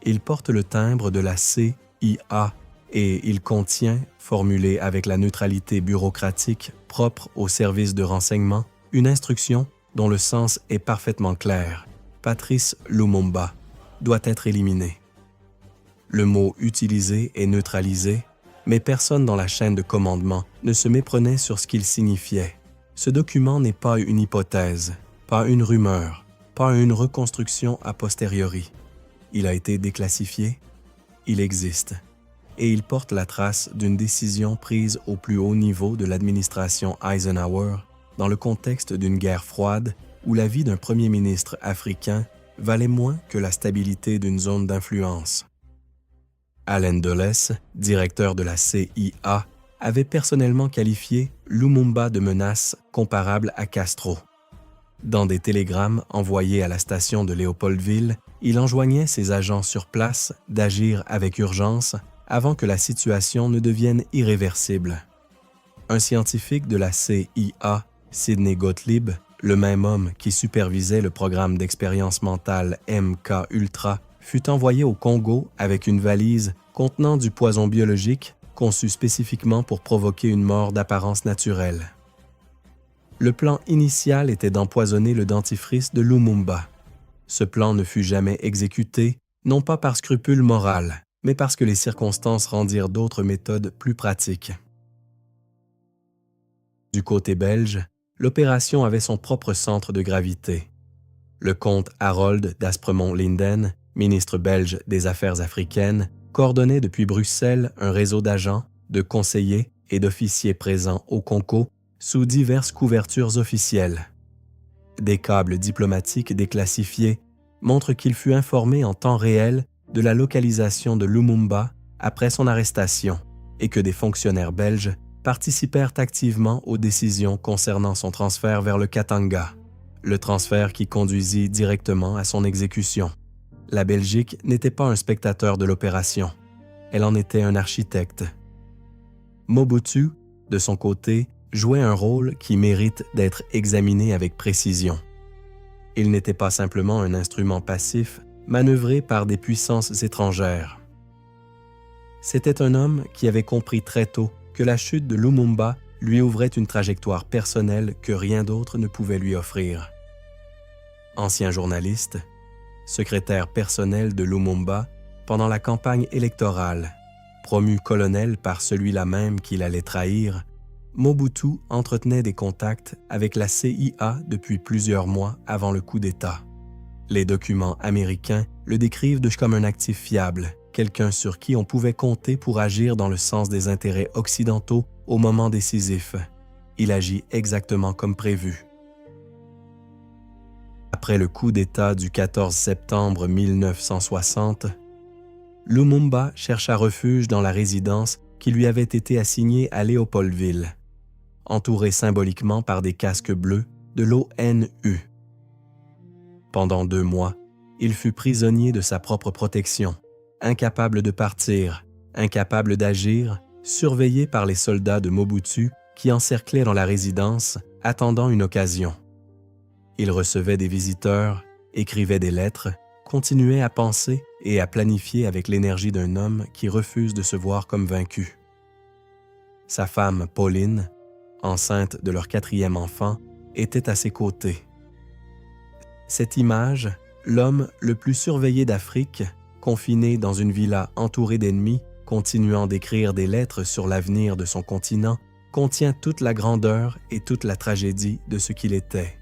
Il porte le timbre de la CIA et il contient, formulé avec la neutralité bureaucratique propre au service de renseignement, une instruction dont le sens est parfaitement clair. Patrice Lumumba doit être éliminé. Le mot utilisé est neutralisé, mais personne dans la chaîne de commandement ne se méprenait sur ce qu'il signifiait. Ce document n'est pas une hypothèse, pas une rumeur, pas une reconstruction a posteriori. Il a été déclassifié, il existe, et il porte la trace d'une décision prise au plus haut niveau de l'administration Eisenhower dans le contexte d'une guerre froide où la vie d'un premier ministre africain valait moins que la stabilité d'une zone d'influence. Allen Dulles, directeur de la CIA, avait personnellement qualifié Lumumba de menace comparable à Castro. Dans des télégrammes envoyés à la station de Léopoldville, il enjoignait ses agents sur place d'agir avec urgence avant que la situation ne devienne irréversible. Un scientifique de la CIA, Sidney Gottlieb, le même homme qui supervisait le programme d'expérience mentale MK-Ultra, fut envoyé au Congo avec une valise contenant du poison biologique conçu spécifiquement pour provoquer une mort d'apparence naturelle. Le plan initial était d'empoisonner le dentifrice de Lumumba. Ce plan ne fut jamais exécuté, non pas par scrupule moral, mais parce que les circonstances rendirent d'autres méthodes plus pratiques. Du côté belge, l'opération avait son propre centre de gravité. Le comte Harold d'Aspremont-Linden, ministre belge des Affaires africaines, coordonnait depuis Bruxelles un réseau d'agents, de conseillers et d'officiers présents au Congo sous diverses couvertures officielles. Des câbles diplomatiques déclassifiés montrent qu'il fut informé en temps réel de la localisation de Lumumba après son arrestation et que des fonctionnaires belges participèrent activement aux décisions concernant son transfert vers le Katanga, le transfert qui conduisit directement à son exécution. La Belgique n'était pas un spectateur de l'opération, elle en était un architecte. Mobutu, de son côté, jouait un rôle qui mérite d'être examiné avec précision. Il n'était pas simplement un instrument passif manœuvré par des puissances étrangères. C'était un homme qui avait compris très tôt que la chute de Lumumba lui ouvrait une trajectoire personnelle que rien d'autre ne pouvait lui offrir. Ancien journaliste, secrétaire personnel de Lumumba pendant la campagne électorale, promu colonel par celui-là même qu'il allait trahir, Mobutu entretenait des contacts avec la CIA depuis plusieurs mois avant le coup d'État. Les documents américains le décrivent comme un actif fiable, quelqu'un sur qui on pouvait compter pour agir dans le sens des intérêts occidentaux au moment décisif. Il agit exactement comme prévu. Après le coup d'État du 14 septembre 1960, Lumumba chercha refuge dans la résidence qui lui avait été assignée à Léopoldville, entouré symboliquement par des casques bleus de l'ONU. Pendant 2 mois, il fut prisonnier de sa propre protection, incapable de partir, incapable d'agir, surveillé par les soldats de Mobutu qui encerclaient dans la résidence, attendant une occasion. Il recevait des visiteurs, écrivait des lettres, continuait à penser et à planifier avec l'énergie d'un homme qui refuse de se voir comme vaincu. Sa femme, Pauline, enceinte de leur 4e enfant, était à ses côtés. Cette image, l'homme le plus surveillé d'Afrique, confiné dans une villa entourée d'ennemis, continuant d'écrire des lettres sur l'avenir de son continent, contient toute la grandeur et toute la tragédie de ce qu'il était.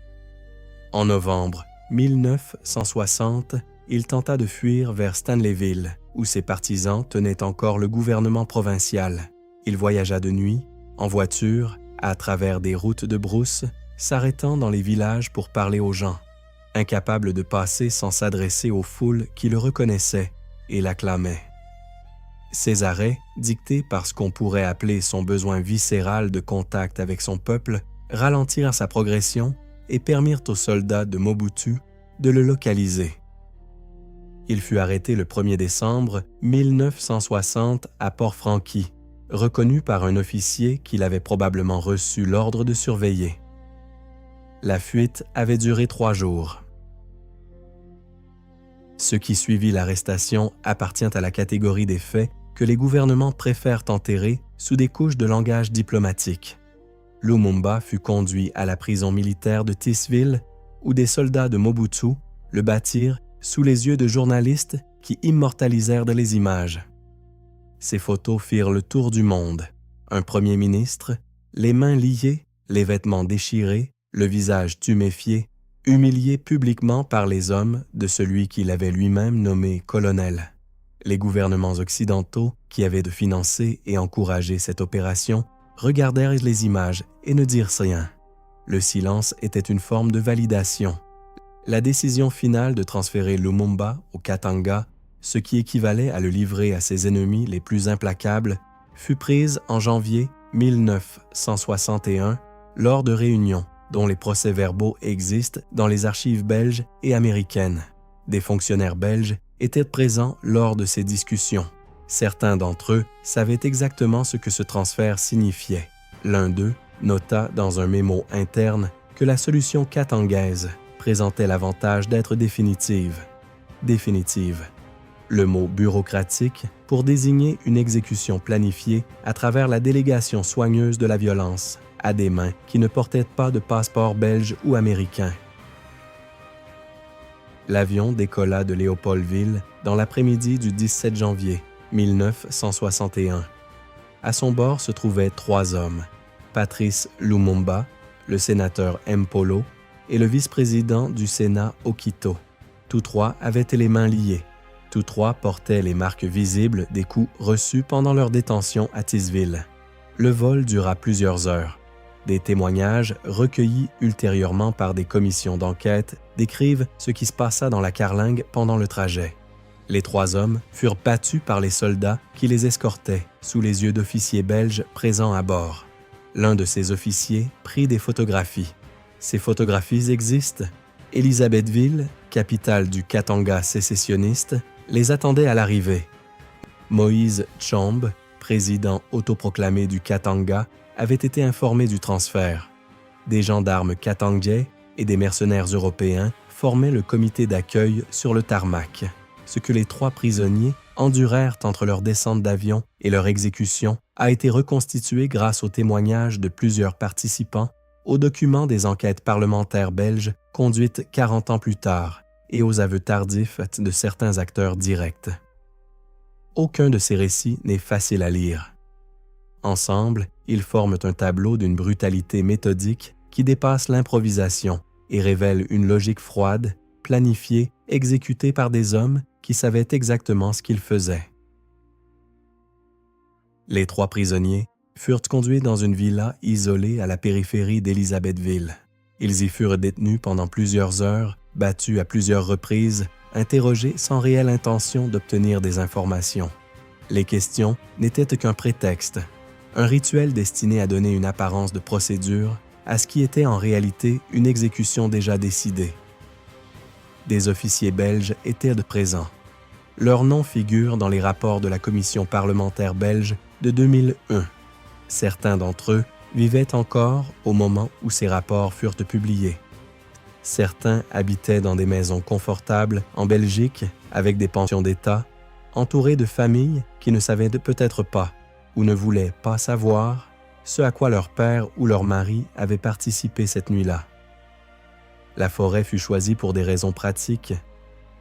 En novembre 1960, il tenta de fuir vers Stanleyville, où ses partisans tenaient encore le gouvernement provincial. Il voyagea de nuit, en voiture, à travers des routes de brousse, s'arrêtant dans les villages pour parler aux gens, incapable de passer sans s'adresser aux foules qui le reconnaissaient et l'acclamaient. Ces arrêts, dictés par ce qu'on pourrait appeler son besoin viscéral de contact avec son peuple, ralentirent sa progression et permirent aux soldats de Mobutu de le localiser. Il fut arrêté le 1er décembre 1960 à Port-Franqui, reconnu par un officier qu'il avait probablement reçu l'ordre de surveiller. La fuite avait duré 3 jours. Ce qui suivit l'arrestation appartient à la catégorie des faits que les gouvernements préfèrent enterrer sous des couches de langage diplomatique. Lumumba fut conduit à la prison militaire de Tisville, où des soldats de Mobutu le battirent sous les yeux de journalistes qui immortalisèrent les images. Ces photos firent le tour du monde. Un premier ministre, les mains liées, les vêtements déchirés, le visage tuméfié, humilié publiquement par les hommes de celui qu'il avait lui-même nommé colonel. Les gouvernements occidentaux, qui avaient de financer et encourager cette opération, regardèrent les images et ne dirent rien. Le silence était une forme de validation. La décision finale de transférer Lumumba au Katanga, ce qui équivalait à le livrer à ses ennemis les plus implacables, fut prise en janvier 1961 lors de réunions dont les procès-verbaux existent dans les archives belges et américaines. Des fonctionnaires belges étaient présents lors de ces discussions. Certains d'entre eux savaient exactement ce que ce transfert signifiait. L'un d'eux nota dans un mémo interne que la solution katangaise présentait l'avantage d'être définitive. Définitive. Le mot bureaucratique pour désigner une exécution planifiée à travers la délégation soigneuse de la violence à des mains qui ne portaient pas de passeport belge ou américain. L'avion décolla de Léopoldville dans l'après-midi du 17 janvier 1961. À son bord se trouvaient 3 hommes, Patrice Lumumba, le sénateur Mpolo et le vice-président du Sénat Okito. Tous 3 avaient les mains liées. Tous 3 portaient les marques visibles des coups reçus pendant leur détention à Tisville. Le vol dura plusieurs heures. Des témoignages recueillis ultérieurement par des commissions d'enquête décrivent ce qui se passa dans la carlingue pendant le trajet. Les 3 hommes furent battus par les soldats qui les escortaient sous les yeux d'officiers belges présents à bord. L'un de ces officiers prit des photographies. Ces photographies existent. Elisabethville, capitale du Katanga sécessionniste, les attendait à l'arrivée. Moïse Tshombe, président autoproclamé du Katanga, avait été informé du transfert. Des gendarmes katangais et des mercenaires européens formaient le comité d'accueil sur le tarmac. Ce que les 3 prisonniers endurèrent entre leur descente d'avion et leur exécution a été reconstitué grâce aux témoignages de plusieurs participants, aux documents des enquêtes parlementaires belges conduites 40 ans plus tard et aux aveux tardifs de certains acteurs directs. Aucun de ces récits n'est facile à lire. Ensemble, ils forment un tableau d'une brutalité méthodique qui dépasse l'improvisation et révèle une logique froide, planifiée, exécutée par des hommes qui savaient exactement ce qu'ils faisaient. Les 3 prisonniers furent conduits dans une villa isolée à la périphérie d'Elisabethville. Ils y furent détenus pendant plusieurs heures, battus à plusieurs reprises, interrogés sans réelle intention d'obtenir des informations. Les questions n'étaient qu'un prétexte, un rituel destiné à donner une apparence de procédure à ce qui était en réalité une exécution déjà décidée. Des officiers belges étaient présents. Leurs noms figurent dans les rapports de la commission parlementaire belge de 2001. Certains d'entre eux vivaient encore au moment où ces rapports furent publiés. Certains habitaient dans des maisons confortables en Belgique avec des pensions d'État, entourés de familles qui ne savaient peut-être pas ou ne voulaient pas savoir ce à quoi leur père ou leur mari avait participé cette nuit-là. La forêt fut choisie pour des raisons pratiques,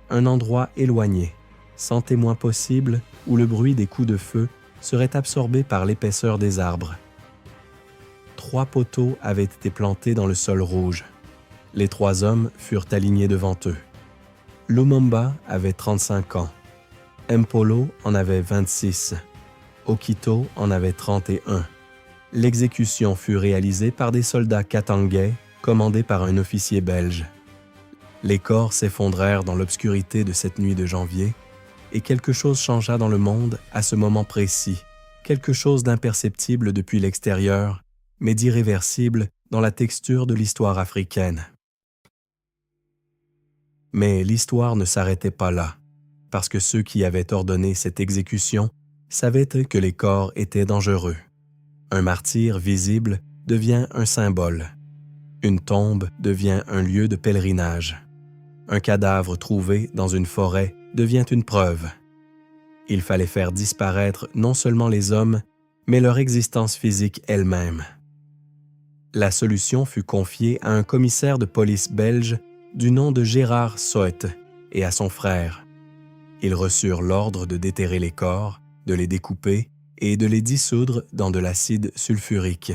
un endroit éloigné, sans témoin possible où le bruit des coups de feu serait absorbé par l'épaisseur des arbres. 3 poteaux avaient été plantés dans le sol rouge. Les 3 hommes furent alignés devant eux. Lumumba avait 35 ans. Mpolo en avait 26. Okito en avait 31. L'exécution fut réalisée par des soldats katangais commandés par un officier belge. Les corps s'effondrèrent dans l'obscurité de cette nuit de janvier et quelque chose changea dans le monde à ce moment précis, quelque chose d'imperceptible depuis l'extérieur, mais d'irréversible dans la texture de l'histoire africaine. Mais l'histoire ne s'arrêtait pas là, parce que ceux qui avaient ordonné cette exécution savaient que les corps étaient dangereux. Un martyr visible devient un symbole. Une tombe devient un lieu de pèlerinage. Un cadavre trouvé dans une forêt devient une preuve. Il fallait faire disparaître non seulement les hommes, mais leur existence physique elle-même. La solution fut confiée à un commissaire de police belge du nom de Gérard Soet et à son frère. Ils reçurent l'ordre de déterrer les corps, de les découper et de les dissoudre dans de l'acide sulfurique.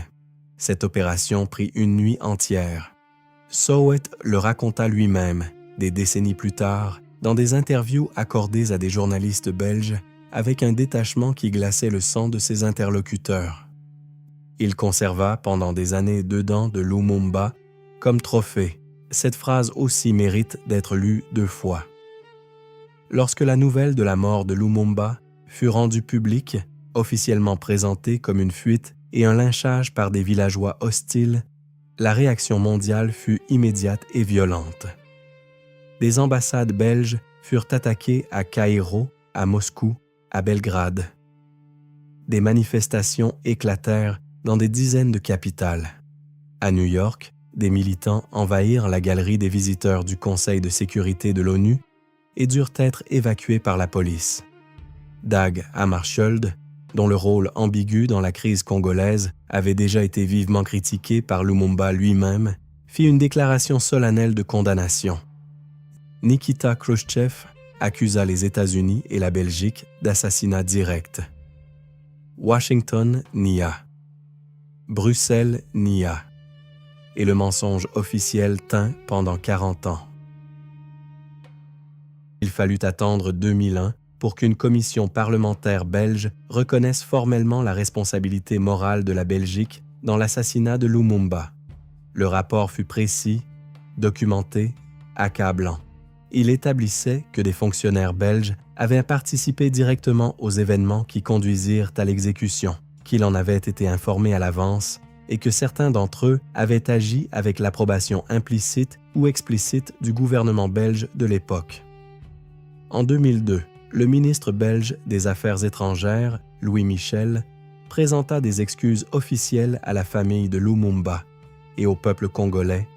Cette opération prit une nuit entière. Soet le raconta lui-même, des décennies plus tard, dans des interviews accordées à des journalistes belges avec un détachement qui glaçait le sang de ses interlocuteurs. Il conserva pendant des années dedans de Lumumba comme trophée. Cette phrase aussi mérite d'être lue 2 fois. Lorsque la nouvelle de la mort de Lumumba fut rendue publique, officiellement présentée comme une fuite et un lynchage par des villageois hostiles, la réaction mondiale fut immédiate et violente. Des ambassades belges furent attaquées à Caïro, à Moscou, à Belgrade. Des manifestations éclatèrent dans des dizaines de capitales. À New York, des militants envahirent la galerie des visiteurs du Conseil de sécurité de l'ONU et durent être évacués par la police. Dag Hammarskjöld, dont le rôle ambigu dans la crise congolaise avait déjà été vivement critiqué par Lumumba lui-même, fit une déclaration solennelle de condamnation. Nikita Khrouchtchev accusa les États-Unis et la Belgique d'assassinat direct. Washington nia. Bruxelles nia. Et le mensonge officiel tint pendant 40 ans. Il fallut attendre 2001 pour qu'une commission parlementaire belge reconnaisse formellement la responsabilité morale de la Belgique dans l'assassinat de Lumumba. Le rapport fut précis, documenté, accablant. Il établissait que des fonctionnaires belges avaient participé directement aux événements qui conduisirent à l'exécution, qu'il en avait été informé à l'avance et que certains d'entre eux avaient agi avec l'approbation implicite ou explicite du gouvernement belge de l'époque. En 2002, le ministre belge des Affaires étrangères, Louis Michel, présenta des excuses officielles à la famille de Lumumba et au peuple congolais.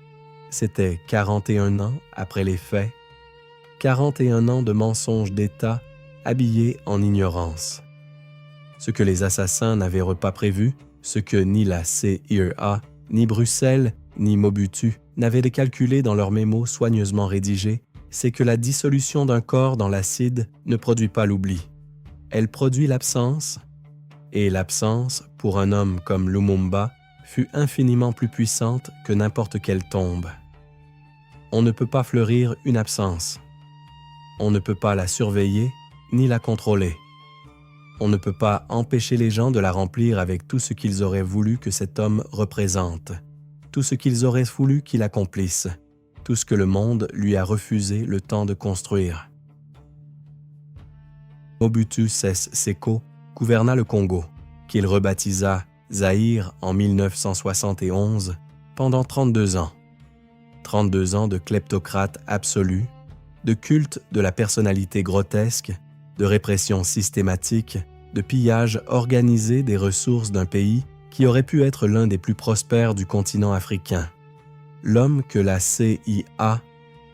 C'était 41 ans après les faits, 41 ans de mensonges d'État habillés en ignorance. Ce que les assassins n'avaient pas prévu, ce que ni la CIA, ni Bruxelles, ni Mobutu n'avaient calculé dans leurs mémos soigneusement rédigés, c'est que la dissolution d'un corps dans l'acide ne produit pas l'oubli. Elle produit l'absence, et l'absence, pour un homme comme Lumumba, fut infiniment plus puissante que n'importe quelle tombe. On ne peut pas fleurir une absence. On ne peut pas la surveiller ni la contrôler. On ne peut pas empêcher les gens de la remplir avec tout ce qu'ils auraient voulu que cet homme représente, tout ce qu'ils auraient voulu qu'il accomplisse, tout ce que le monde lui a refusé le temps de construire. Mobutu Sese Seko gouverna le Congo, qu'il rebaptisa Zaïre en 1971, pendant 32 ans. 32 ans de kleptocrate absolu, de culte de la personnalité grotesque, de répression systématique, de pillage organisé des ressources d'un pays qui aurait pu être l'un des plus prospères du continent africain. L'homme que la CIA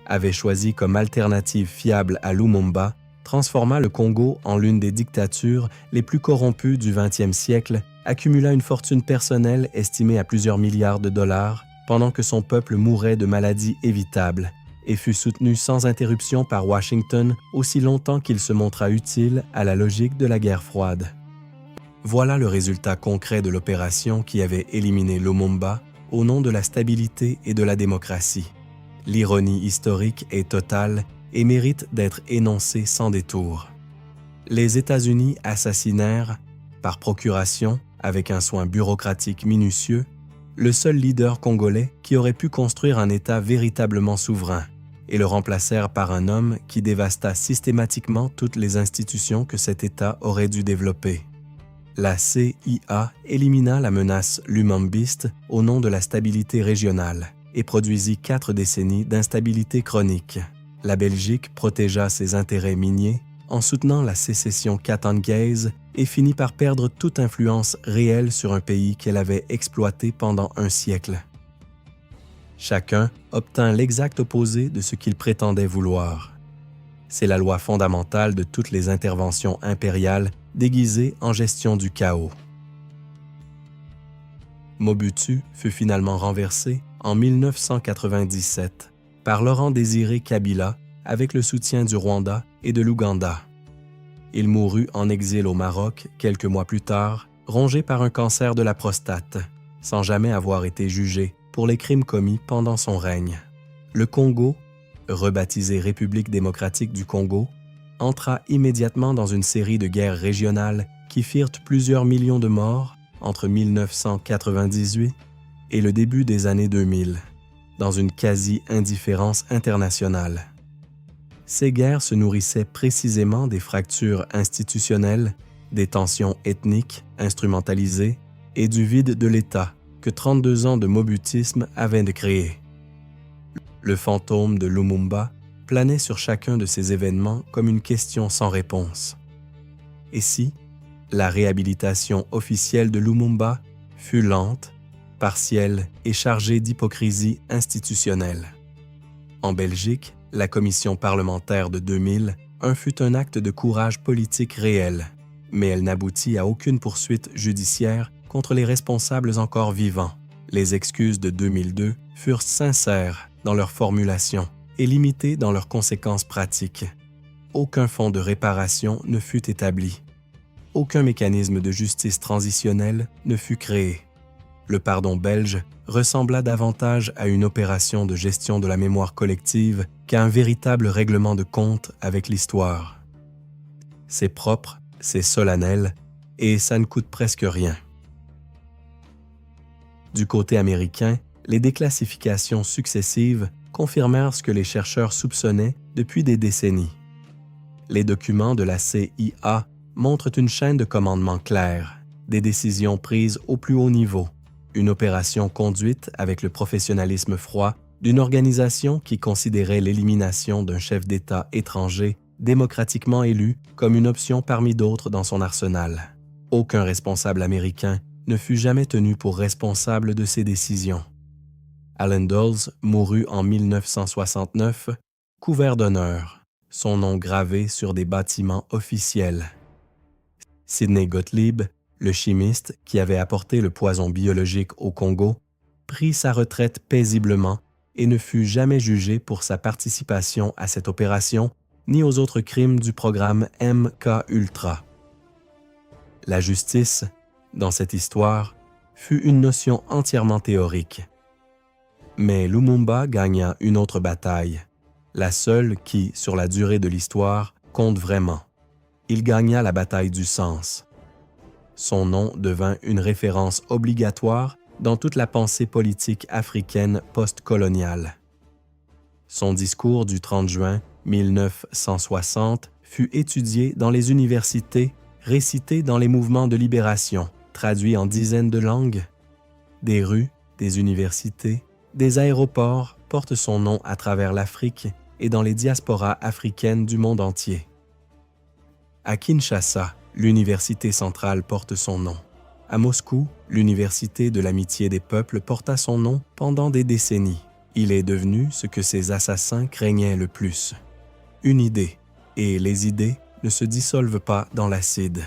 avait choisi comme alternative fiable à Lumumba transforma le Congo en l'une des dictatures les plus corrompues du XXe siècle, accumula une fortune personnelle estimée à plusieurs milliards de dollars, pendant que son peuple mourait de maladies évitables, et fut soutenu sans interruption par Washington aussi longtemps qu'il se montra utile à la logique de la guerre froide. Voilà le résultat concret de l'opération qui avait éliminé Lumumba au nom de la stabilité et de la démocratie. L'ironie historique est totale et mérite d'être énoncée sans détour. Les États-Unis assassinèrent, par procuration, avec un soin bureaucratique minutieux, le seul leader congolais qui aurait pu construire un État véritablement souverain, et le remplacèrent par un homme qui dévasta systématiquement toutes les institutions que cet État aurait dû développer. La CIA élimina la menace lumambiste au nom de la stabilité régionale et produisit 4 décennies d'instabilité chronique. La Belgique protégea ses intérêts miniers en soutenant la sécession katangaise et finit par perdre toute influence réelle sur un pays qu'elle avait exploité pendant un siècle. Chacun obtint l'exact opposé de ce qu'il prétendait vouloir. C'est la loi fondamentale de toutes les interventions impériales déguisées en gestion du chaos. Mobutu fut finalement renversé en 1997 par Laurent-Désiré Kabila avec le soutien du Rwanda et de l'Ouganda. Il mourut en exil au Maroc quelques mois plus tard, rongé par un cancer de la prostate, sans jamais avoir été jugé pour les crimes commis pendant son règne. Le Congo, rebaptisé République démocratique du Congo, entra immédiatement dans une série de guerres régionales qui firent plusieurs millions de morts entre 1998 et le début des années 2000, dans une quasi-indifférence internationale. Ces guerres se nourrissaient précisément des fractures institutionnelles, des tensions ethniques instrumentalisées et du vide de l'État que 32 ans de mobutisme avaient créé. Le fantôme de Lumumba planait sur chacun de ces événements comme une question sans réponse. Et si la réhabilitation officielle de Lumumba fut lente, partielle et chargée d'hypocrisie institutionnelle? En Belgique, la commission parlementaire de 2000 fut un acte de courage politique réel, mais elle n'aboutit à aucune poursuite judiciaire contre les responsables encore vivants. Les excuses de 2002 furent sincères dans leur formulation et limitées dans leurs conséquences pratiques. Aucun fonds de réparation ne fut établi. Aucun mécanisme de justice transitionnelle ne fut créé. Le pardon belge ressembla davantage à une opération de gestion de la mémoire collective qu'à un véritable règlement de compte avec l'histoire. C'est propre, c'est solennel, et ça ne coûte presque rien. Du côté américain, les déclassifications successives confirmèrent ce que les chercheurs soupçonnaient depuis des décennies. Les documents de la CIA montrent une chaîne de commandement claire, des décisions prises au plus haut niveau, une opération conduite avec le professionnalisme froid d'une organisation qui considérait l'élimination d'un chef d'État étranger démocratiquement élu comme une option parmi d'autres dans son arsenal. Aucun responsable américain ne fut jamais tenu pour responsable de ces décisions. Allen Dulles mourut en 1969, couvert d'honneur, son nom gravé sur des bâtiments officiels. Sidney Gottlieb, le chimiste qui avait apporté le poison biologique au Congo, prit sa retraite paisiblement et ne fut jamais jugé pour sa participation à cette opération ni aux autres crimes du programme MKUltra. La justice, dans cette histoire, fut une notion entièrement théorique. Mais Lumumba gagna une autre bataille, la seule qui, sur la durée de l'histoire, compte vraiment. Il gagna la bataille du sens. Son nom devint une référence obligatoire dans toute la pensée politique africaine post-coloniale. Son discours du 30 juin 1960 fut étudié dans les universités, récité dans les mouvements de libération, traduit en dizaines de langues. Des rues, des universités, des aéroports portent son nom à travers l'Afrique et dans les diasporas africaines du monde entier. À Kinshasa, l'Université centrale porte son nom. À Moscou, l'Université de l'amitié des peuples porta son nom pendant des décennies. Il est devenu ce que ses assassins craignaient le plus. Une idée, et les idées ne se dissolvent pas dans l'acide.